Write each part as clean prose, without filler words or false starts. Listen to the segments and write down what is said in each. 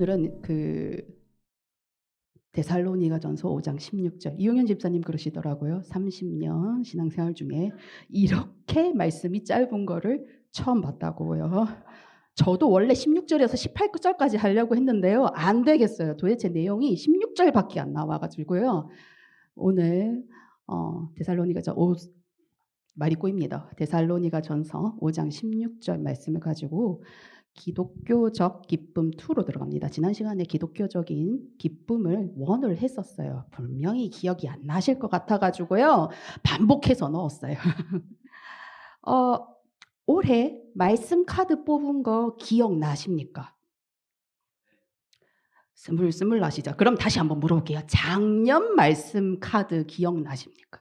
오늘은 데살로니가전서 5장 16절 이용현 집사님 그러시더라고요. 30년 신앙생활 중에 이렇게 말씀이 짧은 거를 처음 봤다고요. 저도 원래 16절에서 18절까지 하려고 했는데요. 안 되겠어요. 도대체 내용이 16절밖에 안 나와가지고요. 오늘 데살로니가전 말이 꼬입니다. 데살로니가전서 5장 16절 말씀을 가지고 기독교적 기쁨 2로 들어갑니다. 지난 시간에 기독교적인 기쁨을 1을 했었어요. 분명히 기억이 안 나실 것 같아가지고요. 반복해서 넣었어요. 올해 말씀 카드 뽑은 거 기억나십니까? 스물스물 나시죠? 그럼 다시 한번 물어볼게요. 작년 말씀 카드 기억나십니까?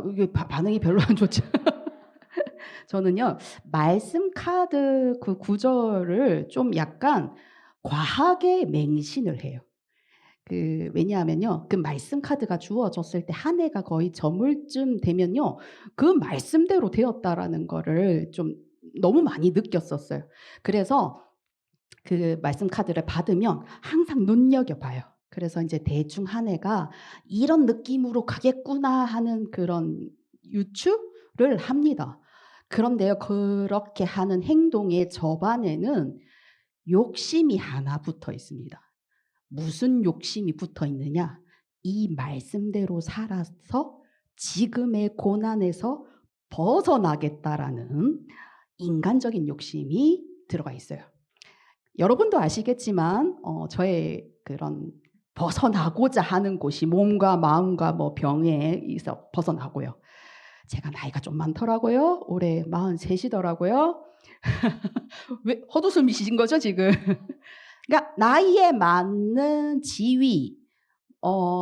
이게 반응이 별로 안 좋죠. 저는요, 말씀 카드 그 구절을 좀 약간 과하게 맹신을 해요. 왜냐하면요, 그 말씀 카드가 주어졌을 때 한 해가 거의 저물쯤 되면요, 그 말씀대로 되었다라는 거를 좀 너무 많이 느꼈었어요. 그래서 그 말씀 카드를 받으면 항상 눈여겨봐요. 그래서 이제 대충 한 해가 이런 느낌으로 가겠구나 하는 그런 유추를 합니다. 그런데요, 그렇게 하는 행동의 저반에는 욕심이 하나 붙어 있습니다. 무슨 욕심이 붙어 있느냐? 이 말씀대로 살아서 지금의 고난에서 벗어나겠다라는 인간적인 욕심이 들어가 있어요. 여러분도 아시겠지만 저의 그런 벗어나고자 하는 곳이 몸과 마음과 뭐 병에서 벗어나고요. 제가 나이가 좀 많더라고요. 올해 43이더라고요. 왜 헛웃음이신 거죠 지금? 그러니까 나이에 맞는 지위,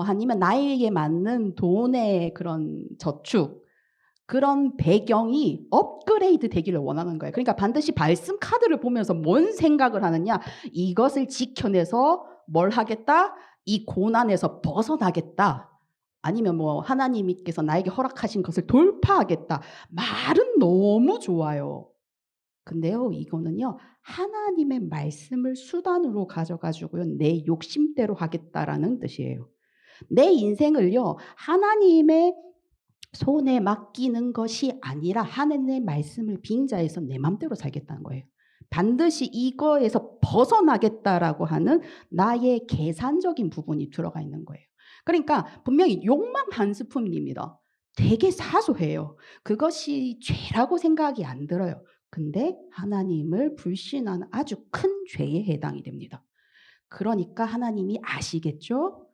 아니면 나이에 맞는 돈의 그런 저축, 그런 배경이 업그레이드 되기를 원하는 거예요. 그러니까 반드시 말씀 카드를 보면서 뭔 생각을 하느냐? 이것을 지켜내서 뭘 하겠다? 이 고난에서 벗어나겠다. 아니면 뭐 하나님께서 나에게 허락하신 것을 돌파하겠다. 말은 너무 좋아요. 근데요, 이거는요, 하나님의 말씀을 수단으로 가져가지고요, 내 욕심대로 하겠다라는 뜻이에요. 내 인생을요, 하나님의 손에 맡기는 것이 아니라 하나님의 말씀을 빙자해서 내 맘대로 살겠다는 거예요. 반드시 이거에서 벗어나겠다라고 하는 나의 계산적인 부분이 들어가 있는 거예요. 그러니까 분명히 욕망 한 스푼입니다. 되게 사소해요. 그것이 죄라고 생각이 안 들어요. 근데 하나님을 불신하는 아주 큰 죄에 해당이 됩니다. 그러니까 하나님이 아시겠죠?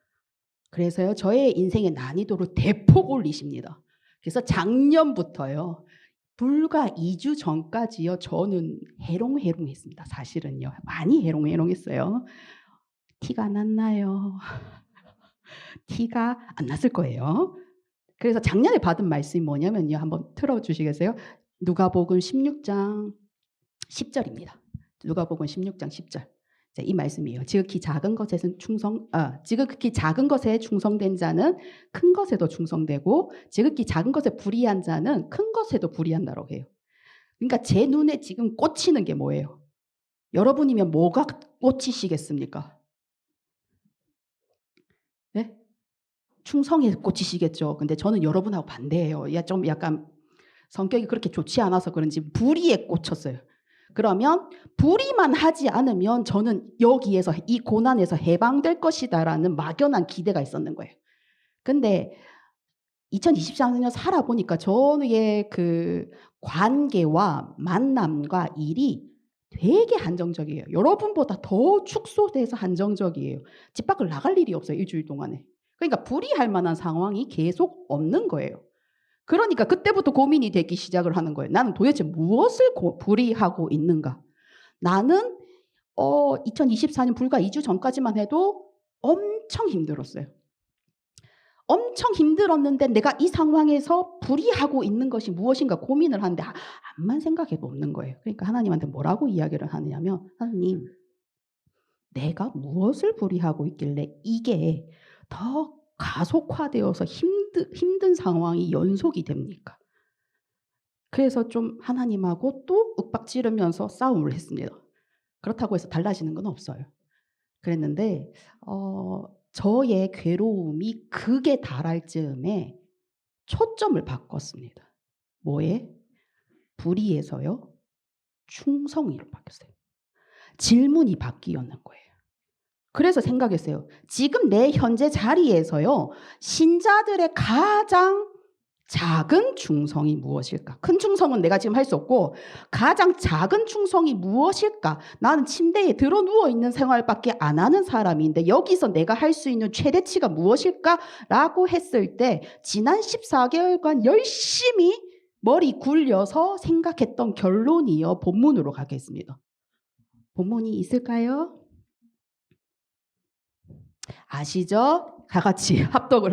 그래서요, 저의 인생의 난이도를 대폭 올리십니다. 그래서 작년부터요, 불과 2주 전까지요, 저는 해롱해롱했습니다. 사실은요, 많이 해롱해롱했어요. 티가 났나요? 티가 안 났을 거예요. 그래서 작년에 받은 말씀이 뭐냐면요, 한번 틀어주시겠어요? 누가복음 16장 10절입니다. 누가복음 16장 10절. 자, 이 말씀이에요. 지극히 작은 것에는 지극히 작은 것에 충성된 자는 큰 것에도 충성되고, 지극히 작은 것에 불의한 자는 큰 것에도 불의한다고 해요. 그러니까 제 눈에 지금 꽂히는 게 뭐예요? 여러분이면 뭐가 꽂히시겠습니까? 네? 충성에 꽂히시겠죠. 근데 저는 여러분하고 반대예요. 좀 약간 성격이 그렇게 좋지 않아서 그런지 불의에 꽂혔어요. 그러면 불의만 하지 않으면 저는 여기에서 이 고난에서 해방될 것이다라는 막연한 기대가 있었는 거예요. 근데 2024년 살아보니까 저의 그 관계와 만남과 일이 되게 한정적이에요. 여러분보다 더 축소돼서 한정적이에요. 집 밖을 나갈 일이 없어요, 일주일 동안에. 그러니까 불의할 만한 상황이 계속 없는 거예요. 그러니까 그때부터 고민이 되기 시작을 하는 거예요. 나는 도대체 무엇을 불의하고 있는가? 나는 2024년 불과 2주 전까지만 해도 엄청 힘들었어요. 엄청 힘들었는데 내가 이 상황에서 불의하고 있는 것이 무엇인가 고민을 하는데 암만 생각해도 없는 거예요. 그러니까 하나님한테 뭐라고 이야기를 하느냐면, 하나님, 내가 무엇을 불의하고 있길래 이게 더 가속화되어서 힘든 상황이 연속이 됩니까? 그래서 좀 하나님하고 또 윽박지르면서 싸움을 했습니다. 그렇다고 해서 달라지는 건 없어요. 그랬는데 저의 괴로움이 극에 달할 즈음에 초점을 바꿨습니다. 뭐에? 불의에서요 충성이로 바뀌었어요. 질문이 바뀌었는 거예요. 그래서 생각했어요. 지금 내 현재 자리에서요 신자들의 가장 작은 충성이 무엇일까? 큰 충성은 내가 지금 할 수 없고 가장 작은 충성이 무엇일까? 나는 침대에 들어 누워 있는 생활밖에 안 하는 사람인데 여기서 내가 할 수 있는 최대치가 무엇일까? 라고 했을 때 지난 14개월간 열심히 머리 굴려서 생각했던 결론이요. 본문으로 가겠습니다. 본문이 있을까요? 아시죠? 다 같이 합독을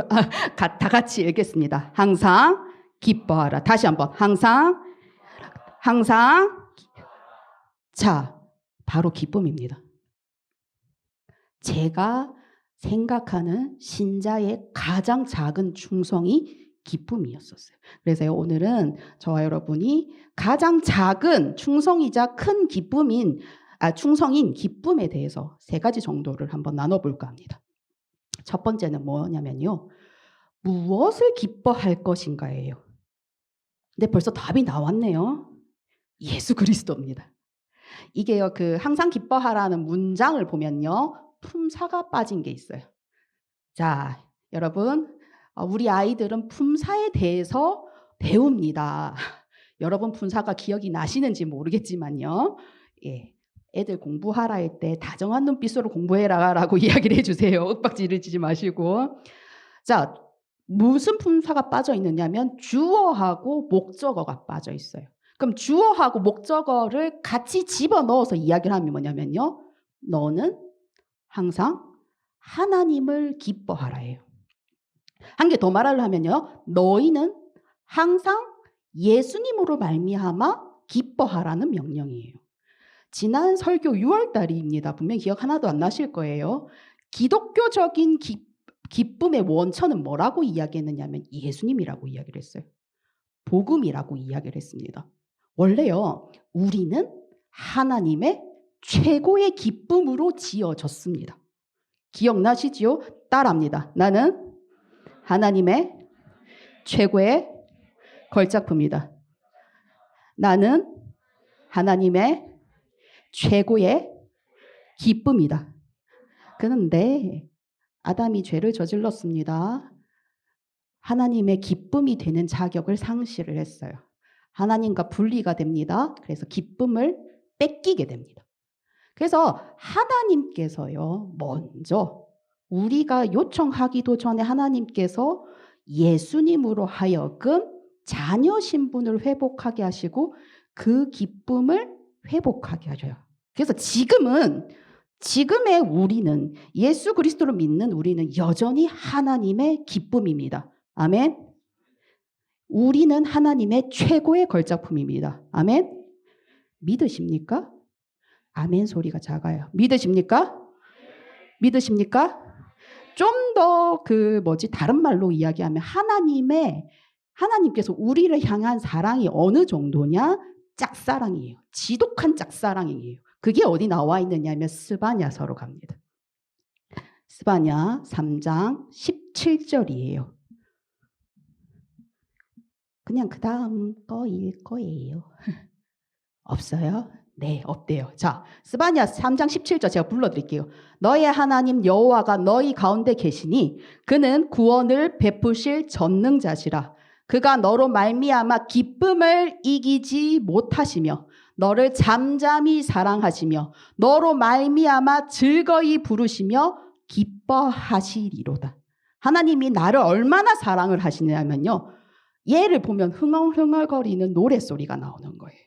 다 같이 읽겠습니다. 항상 기뻐하라. 다시 한번. 항상 자, 바로 기쁨입니다. 제가 생각하는 신자의 가장 작은 충성이 기쁨이었었어요. 그래서 오늘은 저와 여러분이 가장 작은 충성이자 큰 충성인 기쁨에 대해서 3가지 정도를 한번 나눠볼까 합니다. 첫 번째는 뭐냐면요. 무엇을 기뻐할 것인가예요. 근데 벌써 답이 나왔네요. 예수 그리스도입니다. 이게요, 항상 기뻐하라는 문장을 보면요. 품사가 빠진 게 있어요. 자, 여러분, 우리 아이들은 품사에 대해서 배웁니다. 여러분 품사가 기억이 나시는지 모르겠지만요. 예. 애들 공부하라 할 때 다정한 눈빛으로 공부해라라고 이야기를 해주세요. 윽박지르지 마시고. 자, 무슨 품사가 빠져 있느냐면 주어하고 목적어가 빠져 있어요. 그럼 주어하고 목적어를 같이 집어넣어서 이야기를 하면 뭐냐면요. 너는 항상 하나님을 기뻐하라예요. 한 개 더 말을 하면요. 너희는 항상 예수님으로 말미암아 기뻐하라는 명령이에요. 지난 설교 6월달입니다. 분명히 기억 하나도 안 나실 거예요. 기독교적인 기쁨의 원천은 뭐라고 이야기했느냐면 예수님이라고 이야기를 했어요. 복음이라고 이야기를 했습니다. 원래요. 우리는 하나님의 최고의 기쁨으로 지어졌습니다. 기억나시지요? 따라합니다. 나는 하나님의 최고의 걸작품이다. 나는 하나님의 최고의 기쁨이다. 그런데 아담이 죄를 저질렀습니다. 하나님의 기쁨이 되는 자격을 상실을 했어요. 하나님과 분리가 됩니다. 그래서 기쁨을 뺏기게 됩니다. 그래서 하나님께서요, 먼저 우리가 요청하기도 전에 하나님께서 예수님으로 하여금 자녀 신분을 회복하게 하시고 그 기쁨을 회복하게 하셔요. 그래서 지금의 우리는 예수 그리스도를 믿는 우리는 여전히 하나님의 기쁨입니다. 아멘. 우리는 하나님의 최고의 걸작품입니다. 아멘. 믿으십니까? 아멘 소리가 작아요. 믿으십니까? 믿으십니까? 좀 더 다른 말로 이야기하면 하나님께서 우리를 향한 사랑이 어느 정도냐? 짝사랑이에요. 지독한 짝사랑이에요. 그게 어디 나와 있느냐면 스바냐서로 갑니다. 스바냐 3장 17절이에요. 그냥 그 다음 거일 거예요. 없어요? 네, 없대요. 자, 스바냐 3장 17절 제가 불러드릴게요. 너의 하나님 여호와가 너희 가운데 계시니 그는 구원을 베푸실 전능자시라. 그가 너로 말미암아 기쁨을 이기지 못하시며 너를 잠잠히 사랑하시며 너로 말미암아 즐거이 부르시며 기뻐하시리로다. 하나님이 나를 얼마나 사랑을 하시냐면요. 얘를 보면 흥얼흥얼거리는 노랫소리가 나오는 거예요.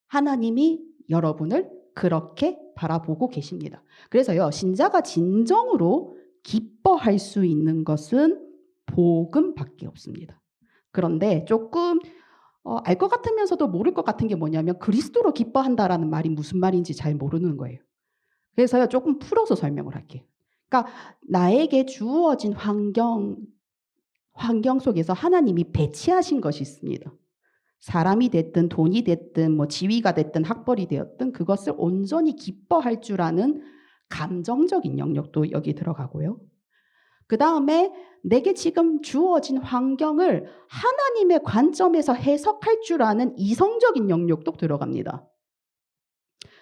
하나님이 여러분을 그렇게 바라보고 계십니다. 그래서요, 신자가 진정으로 기뻐할 수 있는 것은 복음밖에 없습니다. 그런데 조금 알 것 같으면서도 모를 것 같은 게 뭐냐면 그리스도로 기뻐한다라는 말이 무슨 말인지 잘 모르는 거예요. 그래서요, 조금 풀어서 설명을 할게요. 그러니까 나에게 주어진 환경 속에서 하나님이 배치하신 것이 있습니다. 사람이 됐든 돈이 됐든 뭐 지위가 됐든 학벌이 되었든 그것을 온전히 기뻐할 줄 아는 감정적인 영역도 여기 들어가고요. 그 다음에 내게 지금 주어진 환경을 하나님의 관점에서 해석할 줄 아는 이성적인 영역도 들어갑니다.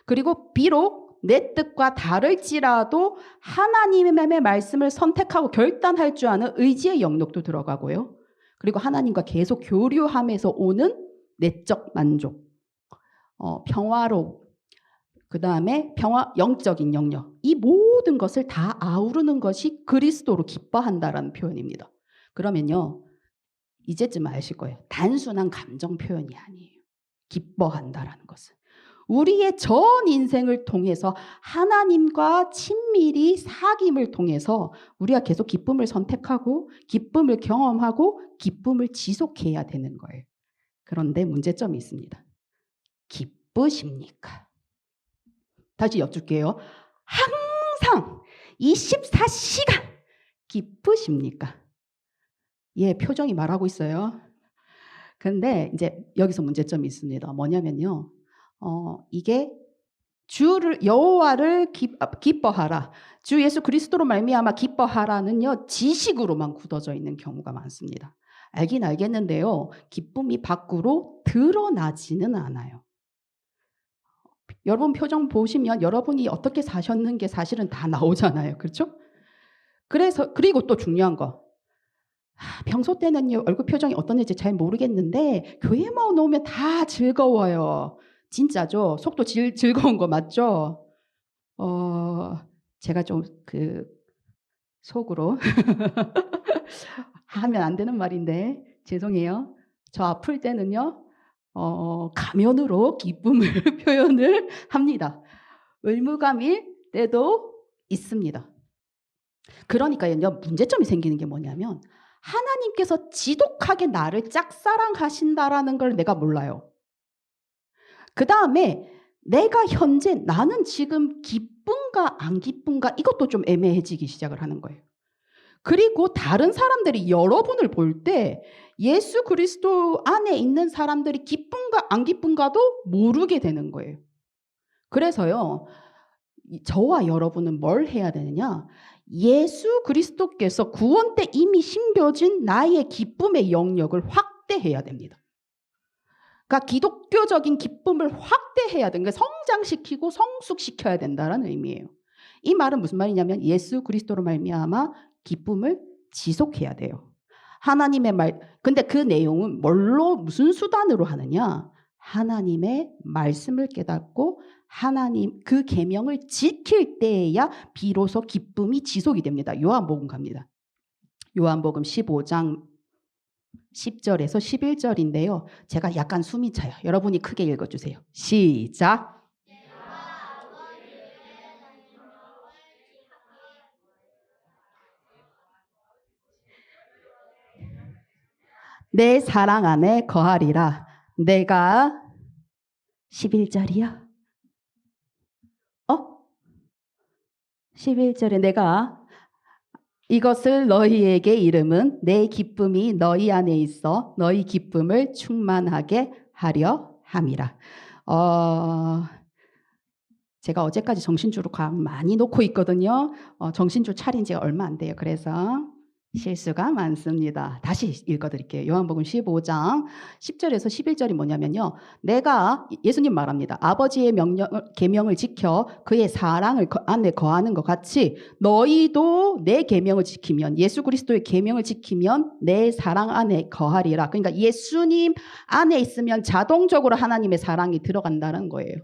그리고 비록 내 뜻과 다를지라도 하나님의 말씀을 선택하고 결단할 줄 아는 의지의 영역도 들어가고요. 그리고 하나님과 계속 교류하면서 오는 내적 만족, 평화로, 그 다음에 영적인 영역, 이 모든 것을 다 아우르는 것이 그리스도로 기뻐한다라는 표현입니다. 그러면요, 이제쯤 아실 거예요. 단순한 감정 표현이 아니에요. 기뻐한다라는 것은. 우리의 전 인생을 통해서 하나님과 친밀히 사귐을 통해서 우리가 계속 기쁨을 선택하고 기쁨을 경험하고 기쁨을 지속해야 되는 거예요. 그런데 문제점이 있습니다. 기쁘십니까? 다시 여쭐게요. 항상 24시간 기쁘십니까? 예, 표정이 말하고 있어요. 근데 이제 여기서 문제점이 있습니다. 뭐냐면요. 이게 여호와를 기뻐하라. 주 예수 그리스도로 말미암아 기뻐하라는요. 지식으로만 굳어져 있는 경우가 많습니다. 알긴 알겠는데요. 기쁨이 밖으로 드러나지는 않아요. 여러분 표정 보시면 여러분이 어떻게 사셨는 게 사실은 다 나오잖아요. 그렇죠? 그리고 또 중요한 거. 평소 때는요, 얼굴 표정이 어떤지 잘 모르겠는데 교회만 오면 다 즐거워요. 진짜죠? 속도 즐거운 거 맞죠? 제가 좀 속으로 하면 안 되는 말인데 죄송해요. 저 아플 때는요, 가면으로 기쁨을 표현을 합니다. 의무감일 때도 있습니다. 그러니까요, 문제점이 생기는 게 뭐냐면 하나님께서 지독하게 나를 짝사랑하신다라는 걸 내가 몰라요. 그 다음에 내가 현재 나는 지금 기쁜가 안 기쁜가 이것도 좀 애매해지기 시작을 하는 거예요. 그리고 다른 사람들이 여러분을 볼 때 예수 그리스도 안에 있는 사람들이 기쁜가 안 기쁜가도 모르게 되는 거예요. 그래서요, 저와 여러분은 뭘 해야 되느냐? 예수 그리스도께서 구원 때 이미 심겨진 나의 기쁨의 영역을 확대해야 됩니다. 그러니까 기독교적인 기쁨을 확대해야 되는 게 성장시키고 성숙시켜야 된다는 의미예요. 이 말은 무슨 말이냐면 예수 그리스도로 말미암아 기쁨을 지속해야 돼요. 하나님의 말, 근데 그 내용은 무슨 수단으로 하느냐? 하나님의 말씀을 깨닫고 하나님 그 계명을 지킬 때에야 비로소 기쁨이 지속이 됩니다. 요한복음 갑니다. 요한복음 15장 10절에서 11절인데요. 제가 약간 숨이 차요. 여러분이 크게 읽어주세요. 시작. 내 사랑 안에 거하리라. 내가 11절이요? 11절에 내가 이것을 너희에게 이름은 내 기쁨이 너희 안에 있어 너희 기쁨을 충만하게 하려 함이라. 제가 어제까지 정신줄을 많이 놓고 있거든요. 정신줄 차린 지 얼마 안 돼요. 그래서 실수가 많습니다. 다시 읽어드릴게요. 요한복음 15장 10절에서 11절이 뭐냐면요. 내가 예수님 말합니다. 아버지의 계명을 지켜 그의 사랑을 안에 거하는 것 같이 너희도 내 계명을 지키면 예수 그리스도의 계명을 지키면 내 사랑 안에 거하리라. 그러니까 예수님 안에 있으면 자동적으로 하나님의 사랑이 들어간다는 거예요.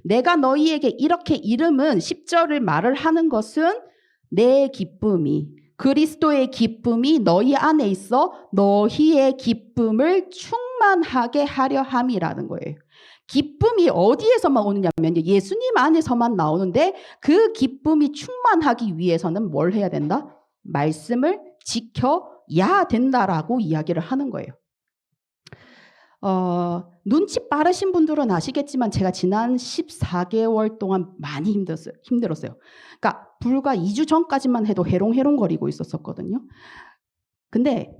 내가 너희에게 이렇게 이름은 10절을 말을 하는 것은 내 기쁨이 그리스도의 기쁨이 너희 안에 있어 너희의 기쁨을 충만하게 하려 함이라는 거예요. 기쁨이 어디에서만 오느냐면 예수님 안에서만 나오는데 그 기쁨이 충만하기 위해서는 뭘 해야 된다? 말씀을 지켜야 된다라고 이야기를 하는 거예요. 눈치 빠르신 분들은 아시겠지만 제가 지난 14개월 동안 많이 힘들었어요. 그러니까 불과 2주 전까지만 해도 해롱해롱거리고 있었거든요. 근데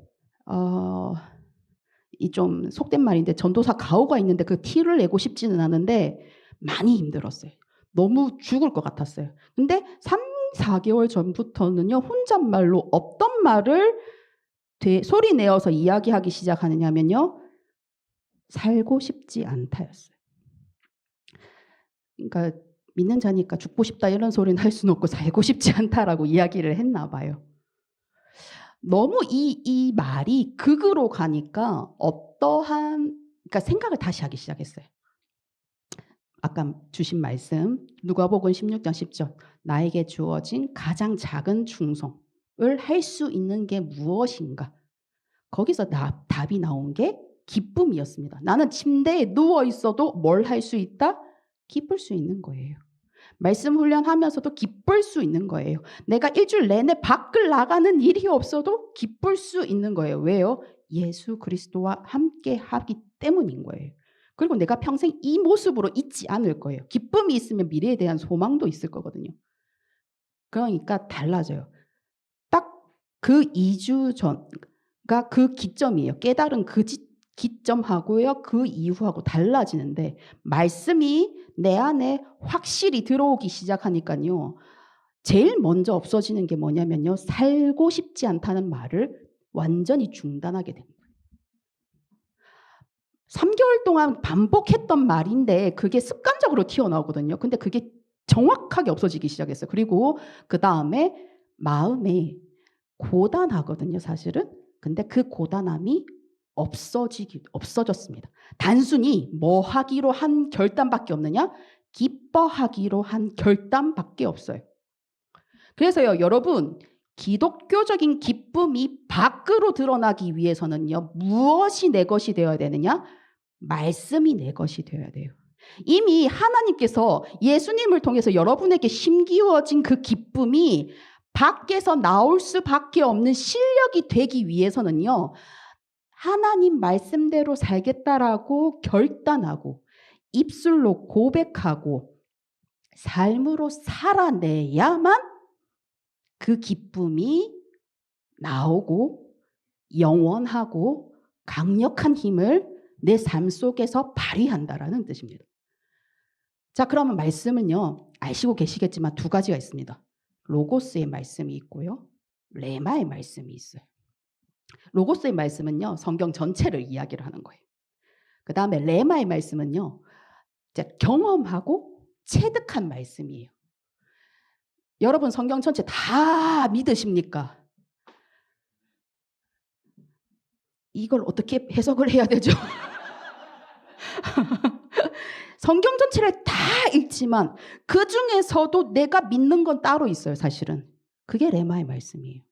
이 좀 속된 말인데 전도사 가오가 있는데 그 티를 내고 싶지는 않은데 많이 힘들었어요. 너무 죽을 것 같았어요. 근데 3-4개월 전부터는요. 혼잣말로 어떤 말을 소리 내어서 이야기하기 시작하느냐면요. 살고 싶지 않다였어요. 그러니까 믿는 자니까 죽고 싶다 이런 소리는 할 수는 없고 살고 싶지 않다라고 이야기를 했나 봐요. 너무 이 말이 극으로 가니까 그러니까 생각을 다시 하기 시작했어요. 아까 주신 말씀 누가복음 16장 10절 나에게 주어진 가장 작은 충성을 할 수 있는 게 무엇인가? 거기서 답이 나온 게 기쁨이었습니다. 나는 침대에 누워 있어도 뭘 할 수 있다? 기쁠 수 있는 거예요. 말씀 훈련하면서도 기쁠 수 있는 거예요. 내가 일주일 내내 밖을 나가는 일이 없어도 기쁠 수 있는 거예요. 왜요? 예수 그리스도와 함께 하기 때문인 거예요. 그리고 내가 평생 이 모습으로 있지 않을 거예요. 기쁨이 있으면 미래에 대한 소망도 있을 거거든요. 그러니까 달라져요. 딱 그 2주 전가 그 기점이에요. 깨달은 그 기점하고요. 그 이후하고 달라지는데 말씀이 내 안에 확실히 들어오기 시작하니까요. 제일 먼저 없어지는 게 뭐냐면요. 살고 싶지 않다는 말을 완전히 중단하게 됩니다. 3개월 동안 반복했던 말인데 그게 습관적으로 튀어나오거든요. 근데 그게 정확하게 없어지기 시작했어요. 그리고 그다음에 마음에 고단하거든요, 사실은. 근데 그 고단함이 없어졌습니다. 단순히 뭐 하기로 한 결단밖에 없느냐? 기뻐하기로 한 결단밖에 없어요. 그래서요, 여러분, 기독교적인 기쁨이 밖으로 드러나기 위해서는요, 무엇이 내 것이 되어야 되느냐? 말씀이 내 것이 되어야 돼요. 이미 하나님께서 예수님을 통해서 여러분에게 심기워진 그 기쁨이 밖에서 나올 수밖에 없는 실력이 되기 위해서는요, 하나님 말씀대로 살겠다라고 결단하고 입술로 고백하고 삶으로 살아내야만 그 기쁨이 나오고 영원하고 강력한 힘을 내 삶 속에서 발휘한다라는 뜻입니다. 자, 그러면 말씀은요, 아시고 계시겠지만 두 가지가 있습니다. 로고스의 말씀이 있고요. 레마의 말씀이 있어요. 로고스의 말씀은요, 성경 전체를 이야기를 하는 거예요. 그 다음에 레마의 말씀은요, 경험하고 체득한 말씀이에요. 여러분 성경 전체 다 믿으십니까? 이걸 어떻게 해석을 해야 되죠? 성경 전체를 다 읽지만 그 중에서도 내가 믿는 건 따로 있어요, 사실은. 그게 레마의 말씀이에요.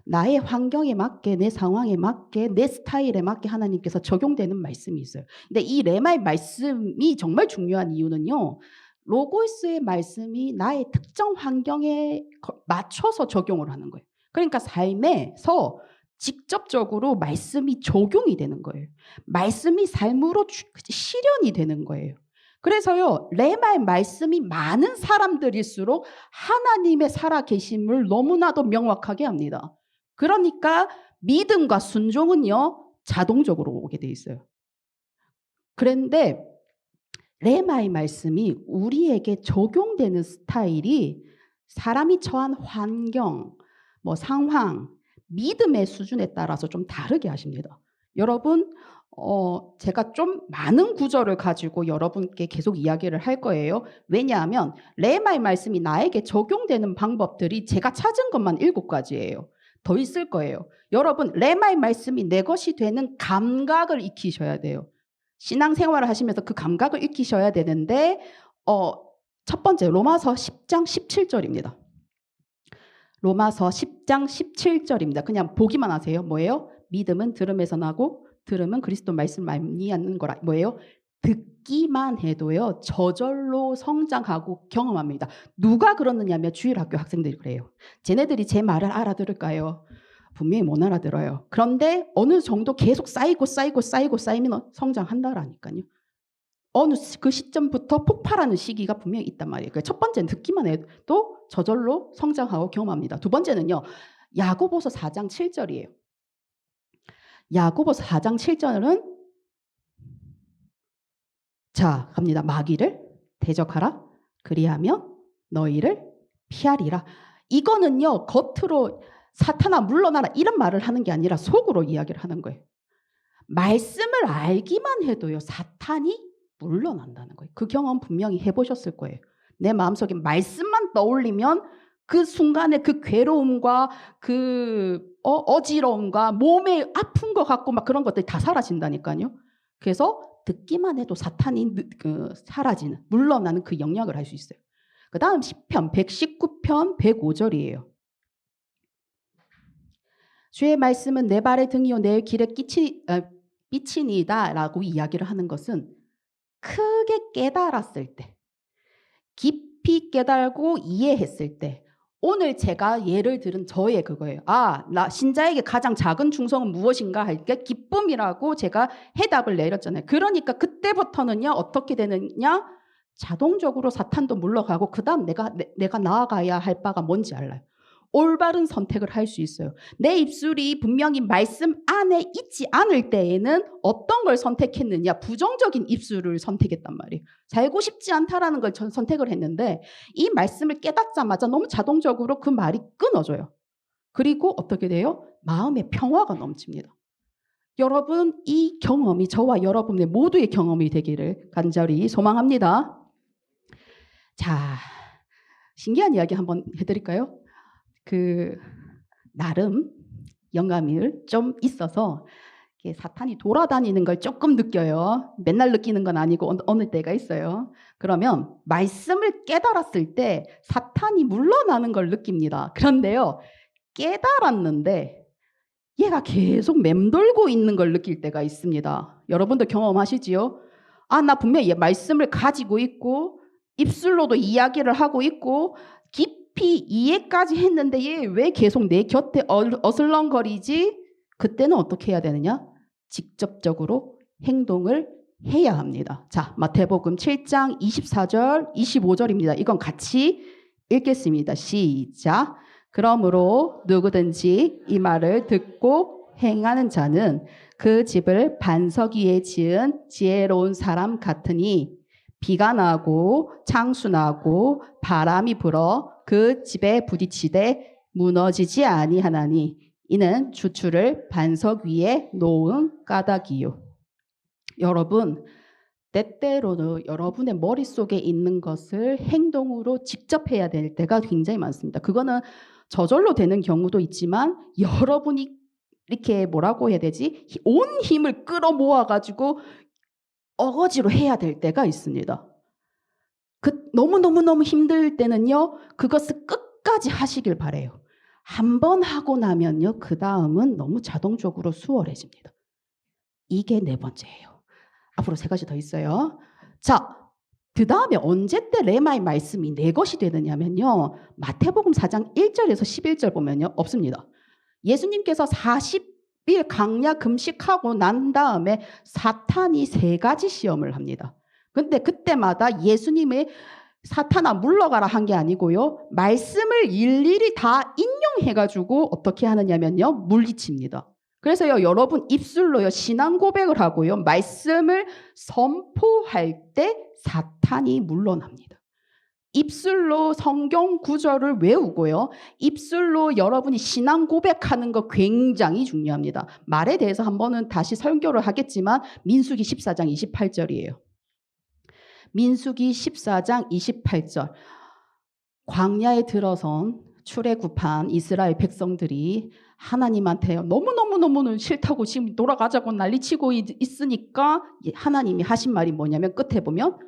나의 환경에 맞게, 내 상황에 맞게, 내 스타일에 맞게 하나님께서 적용되는 말씀이 있어요. 근데 이 레마의 말씀이 정말 중요한 이유는요, 로고스의 말씀이 나의 특정 환경에 맞춰서 적용을 하는 거예요. 그러니까 삶에서 직접적으로 말씀이 적용이 되는 거예요. 말씀이 삶으로 실현이 되는 거예요. 그래서요, 레마의 말씀이 많은 사람들일수록 하나님의 살아계심을 너무나도 명확하게 합니다. 그러니까 믿음과 순종은요, 자동적으로 오게 돼 있어요. 그런데 레마의 말씀이 우리에게 적용되는 스타일이 사람이 처한 환경, 상황, 믿음의 수준에 따라서 좀 다르게 하십니다. 여러분, 제가 좀 많은 구절을 가지고 여러분께 계속 이야기를 할 거예요. 왜냐하면 레마의 말씀이 나에게 적용되는 방법들이 제가 찾은 것만 7가지예요. 더 있을 거예요. 여러분, 레마의 말씀이 내 것이 되는 감각을 익히셔야 돼요. 신앙생활을 하시면서 그 감각을 익히셔야 되는데 첫 번째 로마서 10장 17절입니다. 로마서 10장 17절입니다. 그냥 보기만 하세요. 뭐예요? 믿음은 들음에서 나고 들음은 그리스도 말씀을 말미암는 거라. 뭐예요? 듣기만 해도요, 저절로 성장하고 경험합니다. 누가 그러느냐면 주일학교 학생들이 그래요. 쟤네들이 제 말을 알아들을까요? 분명히 못 알아들어요. 그런데 어느 정도 계속 쌓이면 성장한다라니까요. 어느 그 시점부터 폭발하는 시기가 분명히 있단 말이에요. 첫 번째는 듣기만 해도 저절로 성장하고 경험합니다. 두 번째는요, 야고보서 4장 7절이에요. 야고보서 4장 7절은 자, 갑니다. 마귀를 대적하라. 그리하면 너희를 피하리라. 이거는요, 겉으로 사탄아 물러나라 이런 말을 하는 게 아니라 속으로 이야기를 하는 거예요. 말씀을 알기만 해도요, 사탄이 물러난다는 거예요. 그 경험 분명히 해보셨을 거예요. 내 마음속에 말씀만 떠올리면 그 순간에 그 괴로움과 그 어지러움과 몸에 아픈 것 같고 막 그런 것들이 다 사라진다니까요. 그래서 듣기만 해도 사탄이 사라지는, 물러나는 그 영역을 할 수 있어요. 그 다음 시편 119편 105절이에요. 주의 말씀은 내 발의 등이요 내 길에 빛이니이다 라고 이야기를 하는 것은 크게 깨달았을 때, 깊이 깨달고 이해했을 때, 오늘 제가 예를 들은 저의 그거예요. 나 신자에게 가장 작은 충성은 무엇인가 할 때 기쁨이라고 제가 해답을 내렸잖아요. 그러니까 그때부터는요, 어떻게 되느냐? 자동적으로 사탄도 물러가고 그 다음 내가 나아가야 할 바가 뭔지 알아요. 올바른 선택을 할 수 있어요. 내 입술이 분명히 말씀 안에 있지 않을 때에는 어떤 걸 선택했느냐? 부정적인 입술을 선택했단 말이에요. 살고 싶지 않다라는 걸 전 선택을 했는데 이 말씀을 깨닫자마자 너무 자동적으로 그 말이 끊어져요. 그리고 어떻게 돼요? 마음의 평화가 넘칩니다. 여러분, 이 경험이 저와 여러분의 모두의 경험이 되기를 간절히 소망합니다. 자, 신기한 이야기 한번 해드릴까요? 나름 영감이 좀 있어서 사탄이 돌아다니는 걸 조금 느껴요. 맨날 느끼는 건 아니고 어느 때가 있어요. 그러면 말씀을 깨달았을 때 사탄이 물러나는 걸 느낍니다. 그런데요, 깨달았는데 얘가 계속 맴돌고 있는 걸 느낄 때가 있습니다. 여러분도 경험하시지요? 나 분명히 말씀을 가지고 있고 입술로도 이야기를 하고 있고 깊이 이해까지 했는데 얘 왜 계속 내 곁에 어슬렁거리지? 그때는 어떻게 해야 되느냐? 직접적으로 행동을 해야 합니다. 자, 마태복음 7장 24절, 25절입니다. 이건 같이 읽겠습니다. 시작. 그러므로 누구든지 이 말을 듣고 행하는 자는 그 집을 반석 위에 지은 지혜로운 사람 같으니 비가 나고 창수 나고 바람이 불어 그 집에 부딪히되 무너지지 아니하나니 이는 주추를 반석 위에 놓은 까닭이요. 여러분, 때때로는 여러분의 머릿속에 있는 것을 행동으로 직접 해야 될 때가 굉장히 많습니다. 그거는 저절로 되는 경우도 있지만 여러분이 이렇게 뭐라고 해야 되지? 온 힘을 끌어모아가지고 어거지로 해야 될 때가 있습니다. 너무너무 힘들 때는요, 그것을 끝까지 하시길 바래요. 한 번 하고 나면요, 그 다음은 너무 자동적으로 수월해집니다. 이게 네 번째예요. 앞으로 세 가지 더 있어요. 자, 그 다음에 언제 때 레마의 말씀이 내 것이 되느냐면요, 마태복음 4장 1절에서 11절 보면요, 없습니다. 예수님께서 40일 강야 금식하고 난 다음에 사탄이 세 가지 시험을 합니다. 근데 그때마다 예수님의 사탄아 물러가라 한 게 아니고요, 말씀을 일일이 다 인용해가지고 어떻게 하느냐면요, 물리칩니다. 그래서요, 여러분 입술로요 신앙 고백을 하고요, 말씀을 선포할 때 사탄이 물러납니다. 입술로 성경 구절을 외우고요, 입술로 여러분이 신앙 고백하는 거 굉장히 중요합니다. 말에 대해서 한번은 다시 설교를 하겠지만 민수기 14장 28절이에요. 민수기 14장 28절. 광야에 들어선 출애굽한 이스라엘 백성들이 하나님한테 너무너무 싫다고 지금 돌아가자고 난리치고 있으니까 하나님이 하신 말이 뭐냐면 끝에 보면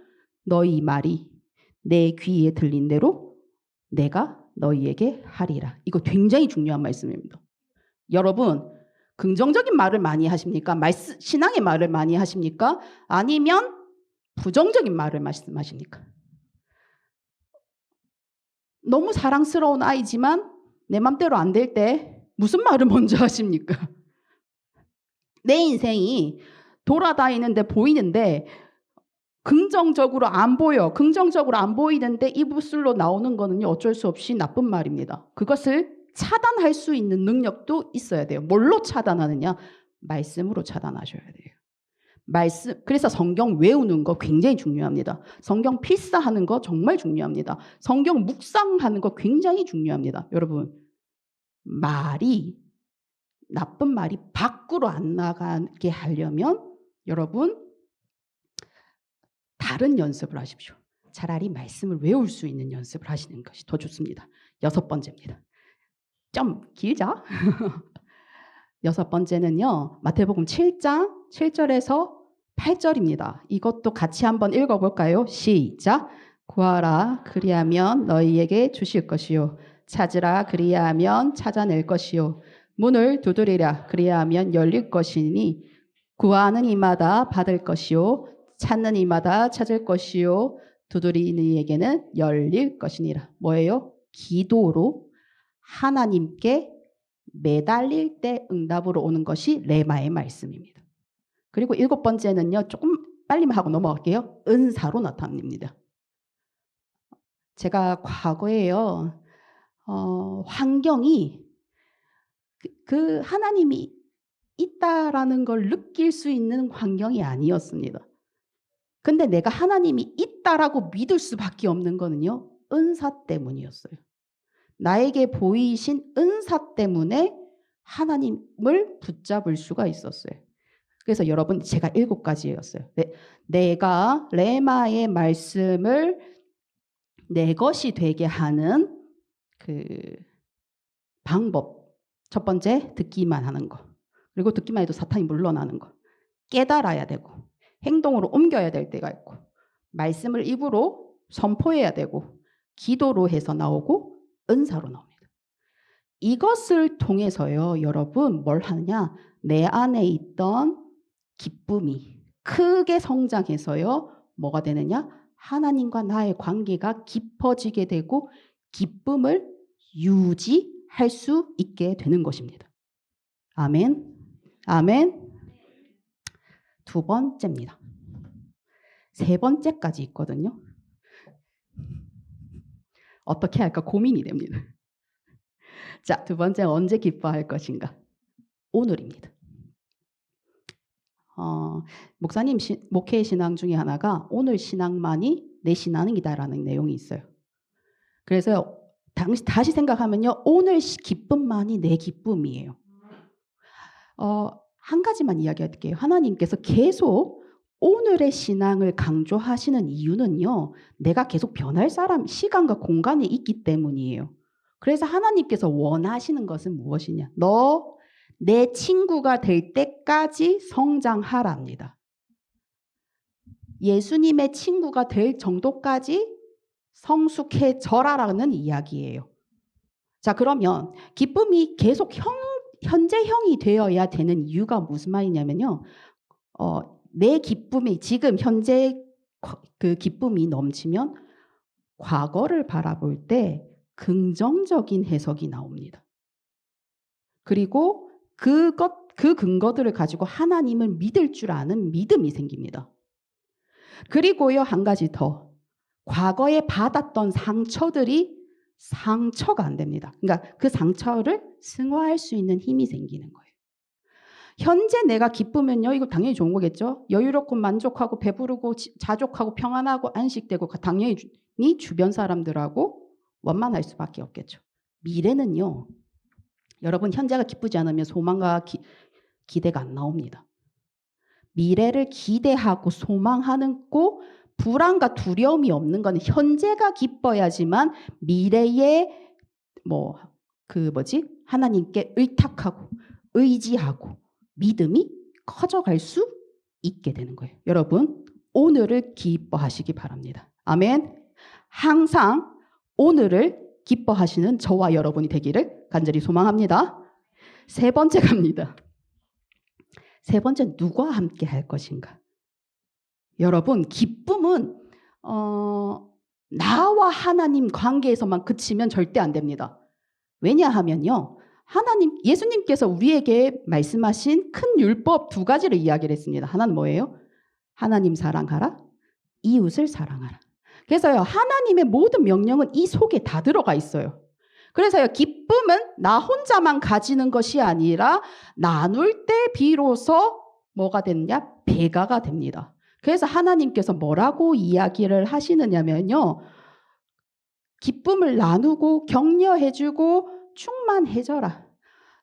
너희 말이 내 귀에 들린 대로 내가 너희에게 하리라. 이거 굉장히 중요한 말씀입니다. 여러분, 긍정적인 말을 많이 하십니까? 신앙의 말을 많이 하십니까? 아니면 부정적인 말을 말씀하십니까? 너무 사랑스러운 아이지만 내 맘대로 안 될 때 무슨 말을 먼저 하십니까? 내 인생이 돌아다니는데 보이는데 긍정적으로 안 보여. 긍정적으로 안 보이는데 입술로 나오는 거는요, 어쩔 수 없이 나쁜 말입니다. 그것을 차단할 수 있는 능력도 있어야 돼요. 뭘로 차단하느냐? 말씀으로 차단하셔야 돼요. 말씀, 그래서 성경 외우는 거 굉장히 중요합니다. 성경 필사하는 거 정말 중요합니다. 성경 묵상하는 거 굉장히 중요합니다. 여러분, 나쁜 말이 밖으로 안 나가게 하려면 여러분, 다른 연습을 하십시오. 차라리 말씀을 외울 수 있는 연습을 하시는 것이 더 좋습니다. 6번째입니다. 좀 길죠? 6번째는요. 마태복음 7장 7절에서 8절입니다. 이것도 같이 한번 읽어볼까요? 시작. 구하라 그리하면 너희에게 주실 것이요. 찾으라 그리하면 찾아낼 것이요. 문을 두드리라 그리하면 열릴 것이니 구하는 이마다 받을 것이요. 찾는 이마다 찾을 것이요. 두드리는 이에게는 열릴 것이니라. 뭐예요? 기도로 하나님께 매달릴 때 응답으로 오는 것이 레마의 말씀입니다. 그리고 7번째는요. 조금 빨리만 하고 넘어갈게요. 은사로 나타납니다. 제가 과거에요. 환경이 그 하나님이 있다라는 걸 느낄 수 있는 환경이 아니었습니다. 근데 내가 하나님이 있다라고 믿을 수밖에 없는 거는요. 은사 때문이었어요. 나에게 보이신 은사 때문에 하나님을 붙잡을 수가 있었어요. 그래서 여러분 제가 7가지였어요. 내가 레마의 말씀을 내 것이 되게 하는 그 방법. 첫 번째 듣기만 하는 거. 그리고 듣기만 해도 사탄이 물러나는 거. 깨달아야 되고 행동으로 옮겨야 될 때가 있고 말씀을 입으로 선포해야 되고 기도로 해서 나오고 은사로 나옵니다. 이것을 통해서요. 여러분 뭘 하느냐. 내 안에 있던 기쁨이 크게 성장해서요. 뭐가 되느냐. 하나님과 나의 관계가 깊어지게 되고 기쁨을 유지할 수 있게 되는 것입니다. 아멘. 아멘. 2번째입니다. 3번째까지 있거든요. 어떻게 할까 고민이 됩니다. 자, 2번째 언제 기뻐할 것인가? 오늘입니다. 목사님 목회 신앙 중에 하나가 오늘 신앙만이 내 신앙이다라는 내용이 있어요. 그래서 다시 생각하면요. 오늘 기쁨만이 내 기쁨이에요. 한 가지만 이야기할게요. 하나님께서 계속 오늘의 신앙을 강조하시는 이유는요. 내가 계속 변할 시간과 공간이 있기 때문이에요. 그래서 하나님께서 원하시는 것은 무엇이냐? 너 내 친구가 될 때까지 성장하랍니다. 예수님의 친구가 될 정도까지 성숙해져라라는 이야기예요. 자, 그러면 기쁨이 계속 현재형이 되어야 되는 이유가 무슨 말이냐면요. 내 기쁨이 지금 현재 그 기쁨이 넘치면 과거를 바라볼 때 긍정적인 해석이 나옵니다. 그리고 그 근거들을 가지고 하나님을 믿을 줄 아는 믿음이 생깁니다. 그리고요, 한 가지 더. 과거에 받았던 상처들이 상처가 안 됩니다. 그러니까 그 상처를 승화할 수 있는 힘이 생기는 거예요. 현재 내가 기쁘면요, 이거 당연히 좋은 거겠죠. 여유롭고 만족하고 배부르고 자족하고 평안하고 안식되고 당연히 주변 사람들하고 원만할 수밖에 없겠죠. 미래는요. 여러분 현재가 기쁘지 않으면 소망과 기대가 안 나옵니다. 미래를 기대하고 소망하는 꼭 불안과 두려움이 없는 건 현재가 기뻐야지만 미래에 하나님께 의탁하고 의지하고 믿음이 커져갈 수 있게 되는 거예요. 여러분 오늘을 기뻐하시기 바랍니다. 아멘. 항상 오늘을 기뻐하시는 저와 여러분이 되기를 간절히 소망합니다. 3번째 갑니다. 3번째 누구와 함께 할 것인가? 여러분 기쁨은 나와 하나님 관계에서만 그치면 절대 안 됩니다. 왜냐하면요. 예수님께서 우리에게 말씀하신 큰 율법 2가지를 이야기를 했습니다. 하나는 뭐예요? 하나님 사랑하라, 이웃을 사랑하라. 그래서요. 하나님의 모든 명령은 이 속에 다 들어가 있어요. 그래서요, 기쁨은 나 혼자만 가지는 것이 아니라 나눌 때 비로소 뭐가 되느냐? 배가가 됩니다. 그래서 하나님께서 뭐라고 이야기를 하시느냐면요, 기쁨을 나누고 격려해주고 충만해져라.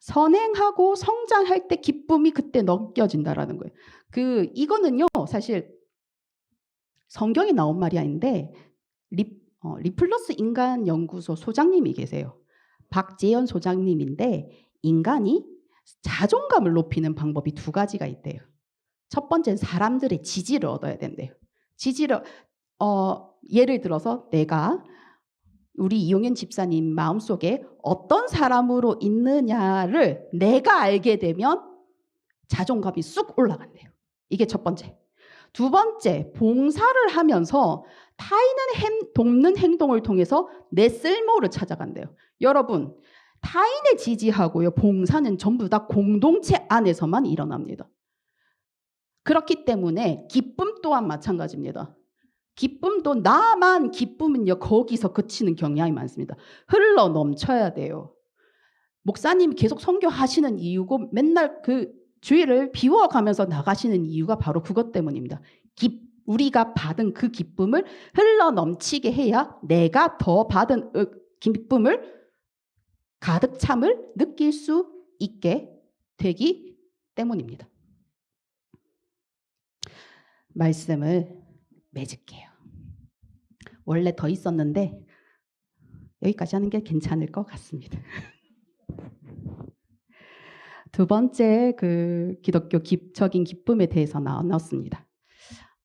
선행하고 성장할 때 기쁨이 그때 느껴진다라는 거예요. 이거는요, 사실 성경에 나온 말이 아닌데 리플러스 인간 연구소 소장님이 계세요. 박재현 소장님인데, 인간이 자존감을 높이는 방법이 두 가지가 있대요. 첫 번째는 사람들의 지지를 얻어야 된대요. 지지를 예를 들어서 내가 우리 이용현 집사님 마음속에 어떤 사람으로 있느냐를 내가 알게 되면 자존감이 쑥 올라간대요. 이게 첫 번째. 두 번째, 봉사를 하면서 타인을 돕는 행동을 통해서 내 쓸모를 찾아간대요. 여러분, 타인의 지지하고요, 봉사는 전부 다 공동체 안에서만 일어납니다. 그렇기 때문에 기쁨 또한 마찬가지입니다. 기쁨도 나만 기쁨은요, 거기서 그치는 경향이 많습니다. 흘러 넘쳐야 돼요. 목사님이 계속 선교하시는 이유고 맨날 그 주일을 비워가면서 나가시는 이유가 바로 그것 때문입니다. 우리가 받은 그 기쁨을 흘러 넘치게 해야 내가 더 받은 기쁨을 가득 참을 느낄 수 있게 되기 때문입니다. 말씀을 맺을게요. 원래 더 있었는데 여기까지 하는 게 괜찮을 것 같습니다. 두 번째 기독교적인 기쁨에 대해서 나눴습니다.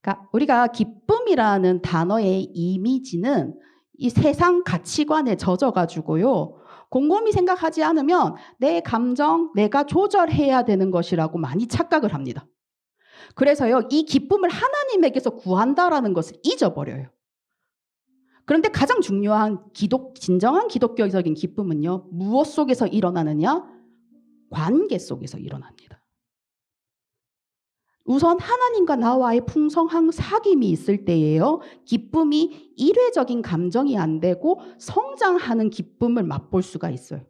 그러니까 우리가 기쁨이라는 단어의 이미지는 이 세상 가치관에 젖어가지고요, 곰곰이 생각하지 않으면 내 감정, 내가 조절해야 되는 것이라고 많이 착각을 합니다. 그래서요, 이 기쁨을 하나님에게서 구한다라는 것을 잊어버려요. 그런데 가장 중요한 진정한 기독교적인 기쁨은요, 무엇 속에서 일어나느냐? 관계 속에서 일어납니다. 우선 하나님과 나와의 풍성한 사귐이 있을 때예요, 기쁨이 일회적인 감정이 안 되고 성장하는 기쁨을 맛볼 수가 있어요.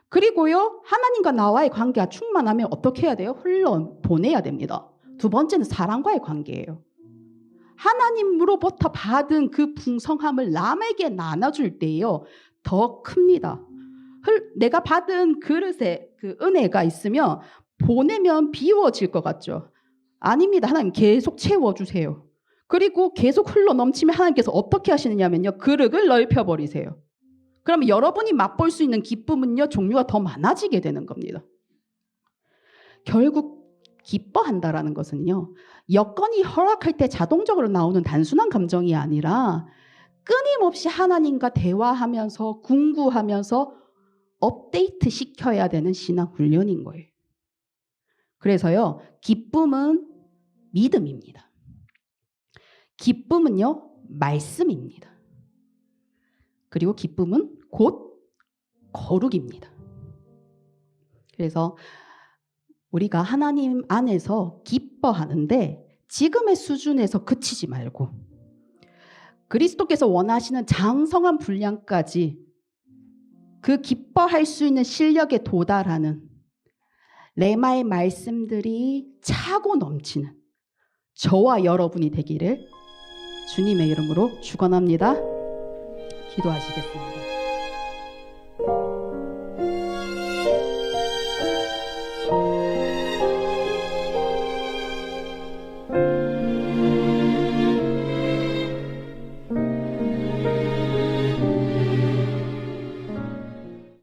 그리고요, 하나님과 나와의 관계가 충만하면 어떻게 해야 돼요? 흘러보내야 됩니다. 두 번째는 사랑과의 관계예요. 하나님으로부터 받은 그 풍성함을 남에게 나눠줄 때요, 더 큽니다. 내가 받은 그릇에 그 은혜가 있으면 보내면 비워질 것 같죠? 아닙니다. 하나님 계속 채워주세요. 그리고 계속 흘러 넘치면 하나님께서 어떻게 하시느냐면요, 그릇을 넓혀버리세요. 그러면 여러분이 맛볼 수 있는 기쁨은요, 종류가 더 많아지게 되는 겁니다. 결국 기뻐한다라는 것은요, 여건이 허락할 때 자동적으로 나오는 단순한 감정이 아니라 끊임없이 하나님과 대화하면서 궁구하면서 업데이트 시켜야 되는 신앙 훈련인 거예요. 그래서요, 기쁨은 믿음입니다. 기쁨은요, 말씀입니다. 그리고 기쁨은 곧 거룩입니다. 그래서 우리가 하나님 안에서 기뻐하는데 지금의 수준에서 그치지 말고 그리스도께서 원하시는 장성한 분량까지 그 기뻐할 수 있는 실력에 도달하는 레마의 말씀들이 차고 넘치는 저와 여러분이 되기를 주님의 이름으로 축원합니다. 기도하시겠습니다.